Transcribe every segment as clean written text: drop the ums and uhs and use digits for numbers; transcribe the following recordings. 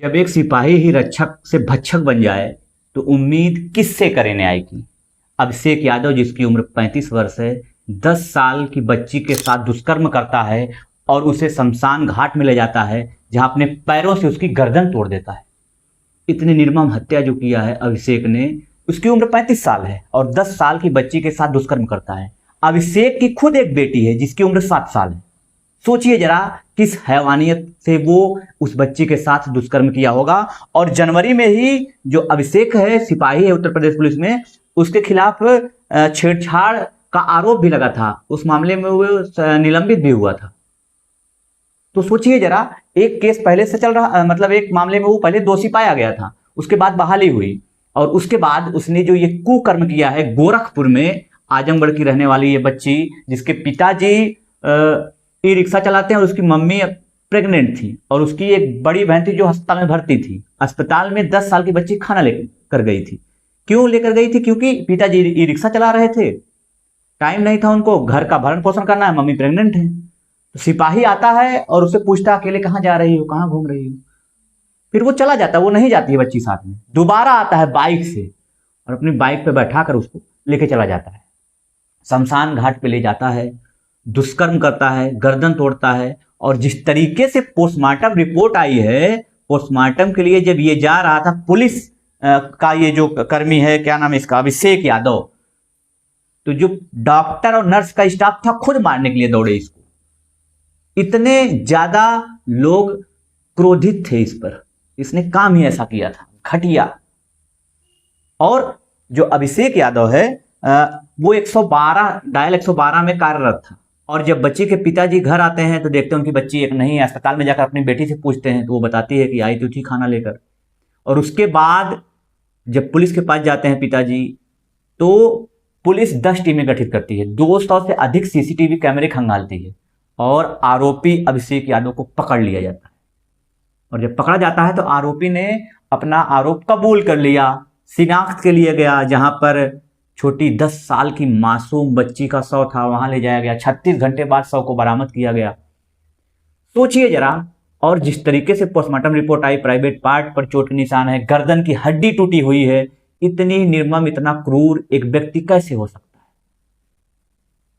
जब एक सिपाही ही रक्षक से भक्षक बन जाए तो उम्मीद किससे करे न्याय की। अभिषेक यादव जिसकी उम्र 35 वर्ष है, 10 साल की बच्ची के साथ दुष्कर्म करता है और उसे शमशान घाट में ले जाता है, जहां अपने पैरों से उसकी गर्दन तोड़ देता है। इतनी निर्मम हत्या जो किया है अभिषेक ने, उसकी उम्र 35 साल है और 10 साल की बच्ची के साथ दुष्कर्म करता है। अभिषेक की खुद एक बेटी है जिसकी उम्र 7 साल है। सोचिए जरा किस हैवानियत से वो उस बच्ची के साथ दुष्कर्म किया होगा। और जनवरी में ही जो अभिषेक है, सिपाही है उत्तर प्रदेश पुलिस में, उसके खिलाफ छेड़छाड़ का आरोप भी लगा था। उस मामले में वो निलंबित भी हुआ था। तो सोचिए जरा, एक केस पहले से चल रहा, मतलब एक मामले में वो पहले दोषी पाया गया था, उसके बाद बहाली हुई और उसके बाद उसने जो ये कुकर्म किया है गोरखपुर में, आजमगढ़ की रहने वाली ये बच्ची जिसके पिताजी ई रिक्शा चलाते हैं और उसकी मम्मी प्रेग्नेंट थी और उसकी एक बड़ी बहन थी जो अस्पताल में भर्ती थी। अस्पताल में 10 साल की बच्ची खाना लेकर गई थी। क्यों लेकर गई थी? क्योंकि पिताजी ई रिक्शा चला रहे थे, टाइम नहीं था उनको, घर का भरण पोषण करना है, मम्मी प्रेग्नेंट है। तो सिपाही आता है और उससे पूछता अकेले कहाँ जा रही हो, कहाँ घूम रही हो। फिर वो चला जाता है, वो नहीं जाती है बच्ची साथ में। दोबारा आता है बाइक से और अपनी बाइक पे बैठा कर उसको लेके चला जाता है, शमशान घाट पे ले जाता है, दुष्कर्म करता है, गर्दन तोड़ता है। और जिस तरीके से पोस्टमार्टम रिपोर्ट आई है, पोस्टमार्टम के लिए जब ये जा रहा था, पुलिस का ये जो कर्मी है, क्या नाम है इसका, अभिषेक यादव, तो जो डॉक्टर और नर्स का स्टाफ था खुद मारने के लिए दौड़े इसको। इतने ज्यादा लोग क्रोधित थे इस पर, इसने काम ही ऐसा किया था, घटिया। और जो अभिषेक यादव है वो 112 डायल 112 में कार्यरत था। और जब बच्ची के पिताजी घर आते हैं तो देखते हैं उनकी बच्ची एक नहीं है। अस्पताल में जाकर अपनी बेटी से पूछते हैं तो वो बताती है कि आई तो थी खाना लेकर। और उसके बाद जब पुलिस के पास जाते हैं पिताजी, तो पुलिस 10 टीमें गठित करती है, 200 से अधिक सीसीटीवी कैमरे खंगालती है और आरोपी अभिषेक यादव को पकड़ लिया जाता है। और जब पकड़ा जाता है तो आरोपी ने अपना आरोप कबूल कर लिया। शिनाख्त के लिए गया, जहां पर छोटी 10 साल की मासूम बच्ची का शव था, वहां ले जाया गया। 36 घंटे बाद शव को बरामद किया गया। सोचिए जरा। और जिस तरीके से पोस्टमार्टम रिपोर्ट आई, प्राइवेट पार्ट पर चोट के निशान है, गर्दन की हड्डी टूटी हुई है। इतनी निर्मम, इतना क्रूर एक व्यक्ति कैसे हो सकता है?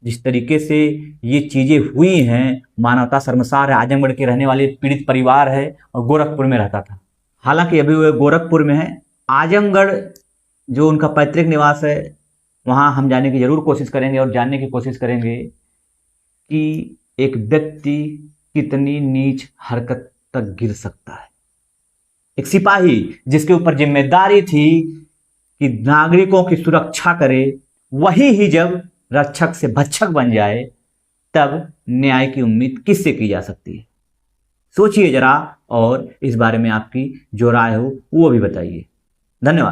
जिस तरीके से ये चीजें हुई हैं, मानवता शर्मसार है। आजमगढ़ के रहने वाले पीड़ित परिवार है और गोरखपुर में रहता था। हालांकि अभी वो गोरखपुर में है। आजमगढ़ जो उनका पैतृक निवास है, वहां हम जाने की जरूर कोशिश करेंगे और जानने की कोशिश करेंगे कि एक व्यक्ति कितनी नीच हरकत तक गिर सकता है। एक सिपाही जिसके ऊपर जिम्मेदारी थी कि नागरिकों की सुरक्षा करे, वही ही जब रक्षक से भक्षक बन जाए, तब न्याय की उम्मीद किससे की जा सकती है? सोचिए जरा और इस बारे में आपकी जो राय हो वो भी बताइए। धन्यवाद।